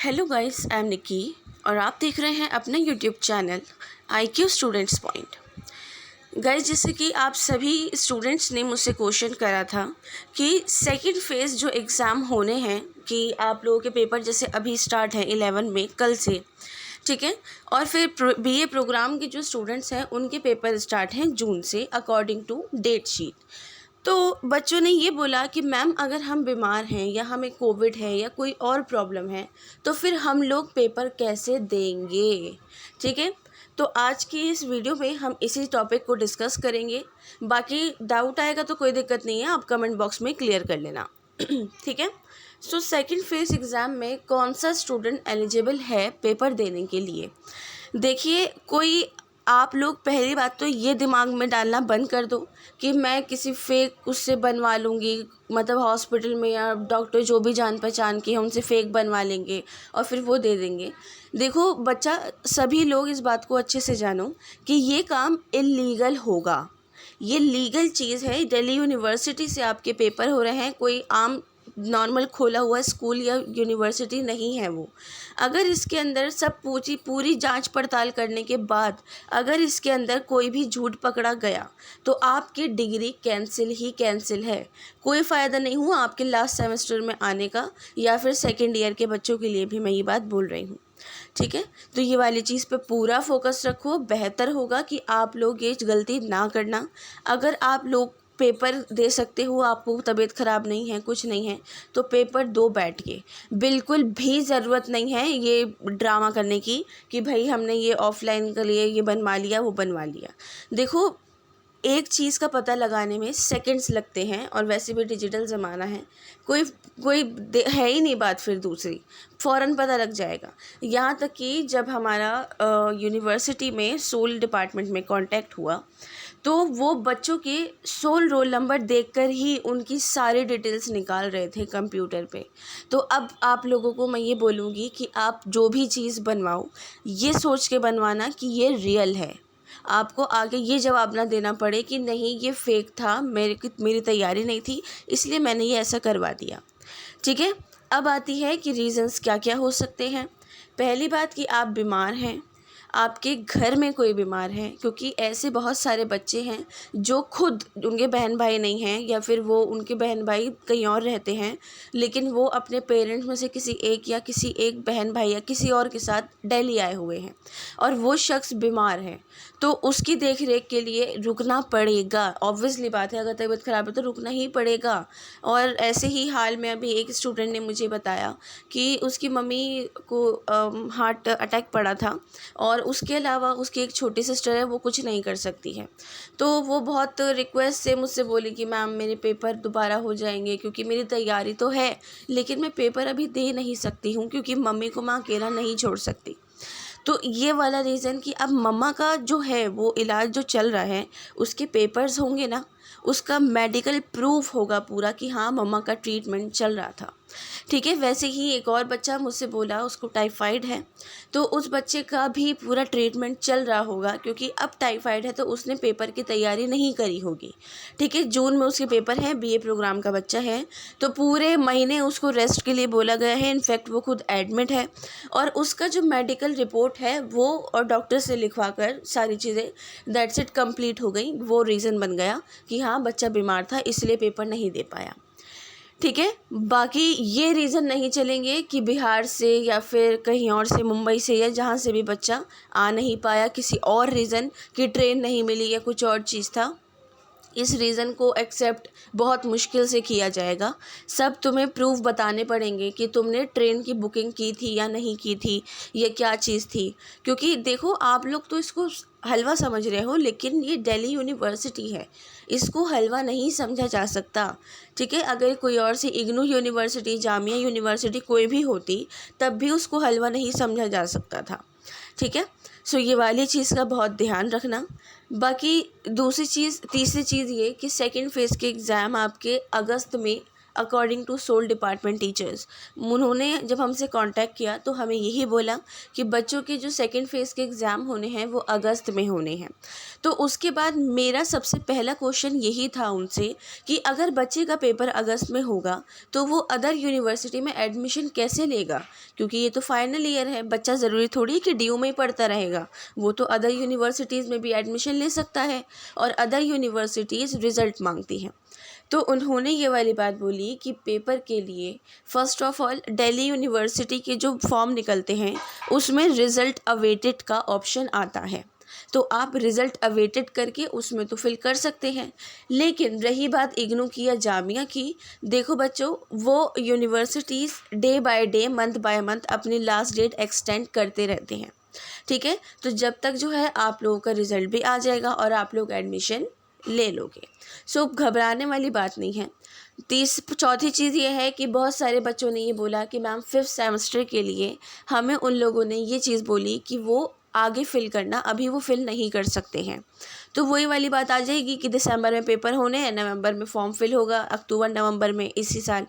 Hello guys, I am निकी और आप देख रहे हैं अपना YouTube channel IQ students point. Guys, जैसे कि आप सभी स्टूडेंट्स ने मुझसे क्वेश्चन करा था कि सेकंड फेज़ जो एग्ज़ाम होने हैं, कि आप लोगों के पेपर जैसे अभी स्टार्ट हैं 11 में कल से, ठीक है। और फिर BA प्रोग्राम के जो स्टूडेंट्स हैं उनके पेपर स्टार्ट हैं जून से अकॉर्डिंग टू डेट शीट। तो बच्चों ने ये बोला कि मैम, अगर हम बीमार हैं या हमें कोविड है या कोई और प्रॉब्लम है तो फिर हम लोग पेपर कैसे देंगे, ठीक है। तो आज की इस वीडियो में हम इसी टॉपिक को डिस्कस करेंगे। बाकी डाउट आएगा तो कोई दिक्कत नहीं है, आप कमेंट बॉक्स में क्लियर कर लेना ठीक है। सो सेकंड फेज एग्ज़ाम में कौन सा स्टूडेंट एलिजिबल है पेपर देने के लिए? देखिए, कोई आप लोग पहली बात तो ये दिमाग में डालना बंद कर दो कि मैं किसी फेक उससे बनवा लूँगी, मतलब हॉस्पिटल में या डॉक्टर जो भी जान पहचान के हैं उनसे फेक बनवा लेंगे और फिर वो दे देंगे। देखो बच्चा, सभी लोग इस बात को अच्छे से जानो कि ये काम इल्लीगल होगा। ये लीगल चीज़ है। दिल्ली यूनिवर्सिटी से आपके पेपर हो रहे हैं, कोई आम नॉर्मल खोला हुआ स्कूल या यूनिवर्सिटी नहीं है वो। अगर इसके अंदर सब पूरी जांच पड़ताल करने के बाद अगर इसके अंदर कोई भी झूठ पकड़ा गया तो आपकी डिग्री कैंसिल ही कैंसिल है। कोई फ़ायदा नहीं हुआ आपके लास्ट सेमेस्टर में आने का, या फिर सेकेंड ईयर के बच्चों के लिए भी मैं ये बात बोल रही हूँ, ठीक है। तो ये वाली चीज़ पे पूरा फोकस रखो। बेहतर होगा कि आप लोग ये गलती ना करना। अगर आप लोग पेपर दे सकते हो, आपको तबीयत ख़राब नहीं है, कुछ नहीं है, तो पेपर दो बैठ के। बिल्कुल भी ज़रूरत नहीं है ये ड्रामा करने की कि भाई हमने ये ऑफलाइन के लिए ये बनवा लिया वो बनवा लिया। देखो, एक चीज़ का पता लगाने में सेकंड्स लगते हैं और वैसे भी डिजिटल ज़माना है, कोई कोई है ही नहीं बात, फिर दूसरी फ़ौरन पता लग जाएगा। यहाँ तक कि जब हमारा यूनिवर्सिटी में सोल डिपार्टमेंट में कांटेक्ट हुआ तो वो बच्चों के सोल रोल नंबर देखकर ही उनकी सारी डिटेल्स निकाल रहे थे कंप्यूटर पे। तो अब आप लोगों को मैं ये बोलूँगी कि आप जो भी चीज़ बनवाओ ये सोच के बनवाना कि ये रियल है। आपको आगे ये जवाब ना देना पड़े कि नहीं ये फेक था, मेरी तैयारी नहीं थी इसलिए मैंने ये ऐसा करवा दिया, ठीक है। अब आती है कि रीज़न्स क्या क्या हो सकते हैं। पहली बात कि आप बीमार हैं, आपके घर में कोई बीमार है, क्योंकि ऐसे बहुत सारे बच्चे हैं जो खुद उनके बहन भाई नहीं हैं या फिर वो उनके बहन भाई कहीं और रहते हैं, लेकिन वो अपने पेरेंट्स में से किसी एक या किसी एक बहन भाई या किसी और के साथ दिल्ली आए हुए हैं और वो शख्स बीमार है, तो उसकी देख रेख के लिए रुकना पड़ेगा। ऑब्वियसली बात है, अगर तबीयत ख़राब है तो रुकना ही पड़ेगा। और ऐसे ही हाल में अभी एक स्टूडेंट ने मुझे बताया कि उसकी मम्मी को हार्ट अटैक पड़ा था और उसके अलावा उसकी एक छोटी सिस्टर है, वो कुछ नहीं कर सकती है। तो वो बहुत रिक्वेस्ट से मुझसे बोली कि मैम मेरे पेपर दोबारा हो जाएंगे, क्योंकि मेरी तैयारी तो है लेकिन मैं पेपर अभी दे नहीं सकती हूँ क्योंकि मम्मी को मैं अकेला नहीं छोड़ सकती। तो ये वाला रीज़न कि अब मम्मा का जो है वो इलाज जो चल रहा है उसके पेपर्स होंगे ना, उसका मेडिकल प्रूफ होगा पूरा कि हाँ मम्मा का ट्रीटमेंट चल रहा था, ठीक है। वैसे ही एक और बच्चा मुझसे बोला उसको टाइफाइड है, तो उस बच्चे का भी पूरा ट्रीटमेंट चल रहा होगा, क्योंकि अब टाइफाइड है तो उसने पेपर की तैयारी नहीं करी होगी, ठीक है। जून में उसके पेपर हैं, BA प्रोग्राम का बच्चा है, तो पूरे महीने उसको रेस्ट के लिए बोला गया है। इनफैक्ट वो खुद एडमिट है और उसका जो मेडिकल रिपोर्ट है वो और डॉक्टर से लिखवा कर सारी चीज़ें दैट्स इट कंप्लीट हो गई। वो रीज़न बन गया कि हाँ बच्चा बीमार था इसलिए पेपर नहीं दे पाया, ठीक है। बाकी ये रीज़न नहीं चलेंगे कि बिहार से या फिर कहीं और से, मुंबई से या जहाँ से भी बच्चा आ नहीं पाया, किसी और रीज़न कि ट्रेन नहीं मिली या कुछ और चीज़ था, इस रीज़न को एक्सेप्ट बहुत मुश्किल से किया जाएगा। सब तुम्हें प्रूफ बताने पड़ेंगे कि तुमने ट्रेन की बुकिंग की थी या नहीं की थी, ये क्या चीज़ थी। क्योंकि देखो, आप लोग तो इसको हलवा समझ रहे हो, लेकिन ये दिल्ली यूनिवर्सिटी है, इसको हलवा नहीं समझा जा सकता, ठीक है। अगर कोई और सी इग्नू यूनिवर्सिटी, जामिया यूनिवर्सिटी कोई भी होती तब भी उसको हलवा नहीं समझा जा सकता था, ठीक है। सो ये वाली चीज़ का बहुत ध्यान रखना। बाकी तीसरी चीज़ ये कि सेकंड फेज़ के एग्ज़ाम आपके अगस्त में according to sole department teachers. उन्होंने जब हमसे कांटेक्ट किया तो हमें यही बोला कि बच्चों के जो सेकंड फेज़ के एग्ज़ाम होने हैं वो अगस्त में होने हैं। तो उसके बाद मेरा सबसे पहला क्वेश्चन यही था उनसे कि अगर बच्चे का पेपर अगस्त में होगा तो वो अदर यूनिवर्सिटी में एडमिशन कैसे लेगा, क्योंकि ये तो फाइनल ईयर है। बच्चा ज़रूरी थोड़ी है कि डी यू में ही पढ़ता रहेगा, वो तो अदर यूनिवर्सिटीज़ में भी एडमिशन ले सकता है और अदर यूनिवर्सिटीज़ रिज़ल्ट मांगती हैं। तो उन्होंने ये वाली बात बोली कि पेपर के लिए first of all Delhi university के जो फॉर्म निकलते हैं उसमें रिज़ल्ट अवेटेड का ऑप्शन आता है, तो आप रिज़ल्ट अवेटेड करके उसमें तो फिल कर सकते हैं। लेकिन रही बात इग्नू की या जामिया की, देखो बच्चों, वो universities day by day month by month अपनी लास्ट डेट एक्सटेंड करते रहते हैं, ठीक है। तो जब तक जो है आप लोगों का रिज़ल्ट भी आ जाएगा और आप लोग एडमिशन ले लोगे, सो घबराने वाली बात नहीं है। चौथी चीज़ ये है कि बहुत सारे बच्चों ने ये बोला कि मैम 5th सेमेस्टर के लिए हमें उन लोगों ने ये चीज़ बोली कि वो आगे फ़िल करना, अभी वो फ़िल नहीं कर सकते हैं। तो वही वाली बात आ जाएगी कि दिसंबर में पेपर होने हैं, नवंबर में फॉर्म फिल होगा, अक्टूबर नवंबर में इसी साल।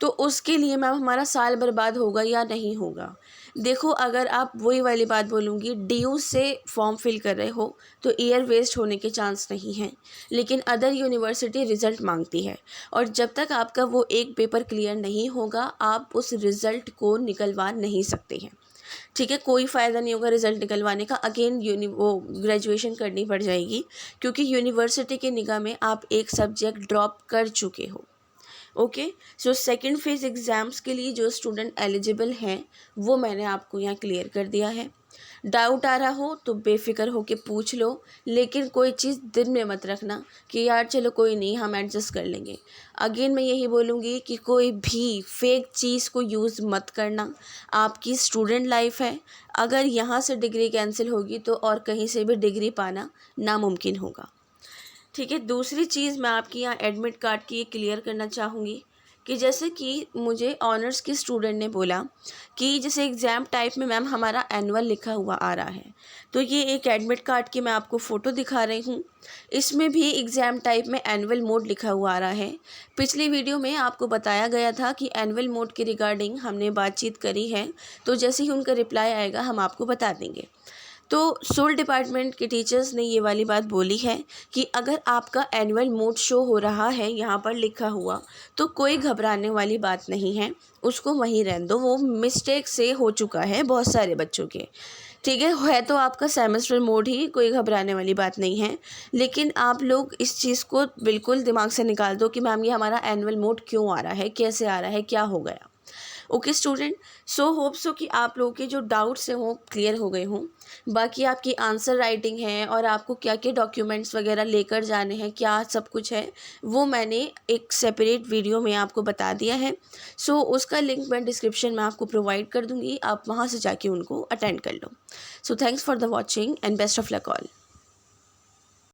तो उसके लिए मैम हमारा साल बर्बाद होगा या नहीं होगा। देखो, अगर आप वही वाली बात बोलूँगी, ड्यू से फॉर्म फिल कर रहे हो तो ईयर वेस्ट होने के चांस नहीं हैं, लेकिन अदर यूनिवर्सिटी रिज़ल्ट मांगती है और जब तक आपका वो एक पेपर क्लियर नहीं होगा आप उस रिज़ल्ट को निकलवा नहीं सकते हैं, ठीक है। कोई फ़ायदा नहीं होगा रिज़ल्ट निकलवाने का, अगेन वो ग्रेजुएशन करनी पड़ जाएगी, क्योंकि यूनिवर्सिटी की निगाह में आप एक सब्जेक्ट ड्रॉप कर चुके हो। Okay, so second phase exams के लिए जो स्टूडेंट एलिजिबल हैं वो मैंने आपको यहाँ क्लियर कर दिया है। डाउट आ रहा हो तो बेफ़िक्र होके पूछ लो, लेकिन कोई चीज़ दिल में मत रखना कि यार चलो कोई नहीं, हम एडजस्ट कर लेंगे। अगेन मैं यही बोलूँगी कि कोई भी फेक चीज़ को यूज़ मत करना। आपकी स्टूडेंट लाइफ है, अगर यहाँ से डिग्री कैंसिल होगी तो और कहीं से भी डिग्री पाना नामुमकिन होगा, ठीक है। दूसरी चीज़ मैं आपकी यहाँ एडमिट कार्ड की क्लियर करना चाहूँगी कि जैसे कि मुझे ऑनर्स के स्टूडेंट ने बोला कि जैसे एग्ज़ाम टाइप में मैम हमारा एनुअल लिखा हुआ आ रहा है, तो ये एक एडमिट कार्ड की मैं आपको फ़ोटो दिखा रही हूँ। इसमें भी एग्ज़ाम टाइप में एनुअल मोड लिखा हुआ आ रहा है। पिछली वीडियो में आपको बताया गया था कि एनुअल मोड के रिगार्डिंग हमने बातचीत करी है, तो जैसे ही उनका रिप्लाई आएगा हम आपको बता देंगे। तो सोल डिपार्टमेंट के टीचर्स ने ये वाली बात बोली है कि अगर आपका एनुअल मोड शो हो रहा है यहाँ पर लिखा हुआ, तो कोई घबराने वाली बात नहीं है, उसको वहीं रहने दो, वो मिस्टेक से हो चुका है बहुत सारे बच्चों के, ठीक है तो आपका सेमेस्टर मोड ही, कोई घबराने वाली बात नहीं है। लेकिन आप लोग इस चीज़ को बिल्कुल दिमाग से निकाल दो कि मैम ये हमारा एनुअल मोड क्यों आ रहा है, कैसे आ रहा है, क्या हो गया। Okay student, so hope so कि आप लोगों के जो डाउट्स हैं वो क्लियर हो गए हों। बाकी आपकी आंसर राइटिंग है और आपको क्या क्या डॉक्यूमेंट्स वगैरह लेकर जाने हैं, क्या सब कुछ है, वो मैंने एक सेपरेट वीडियो में आपको बता दिया है। सो उसका लिंक मैं डिस्क्रिप्शन में आपको प्रोवाइड कर दूँगी, आप वहाँ से जाके उनको अटेंड कर लो। So thanks for the watching and best of luck all.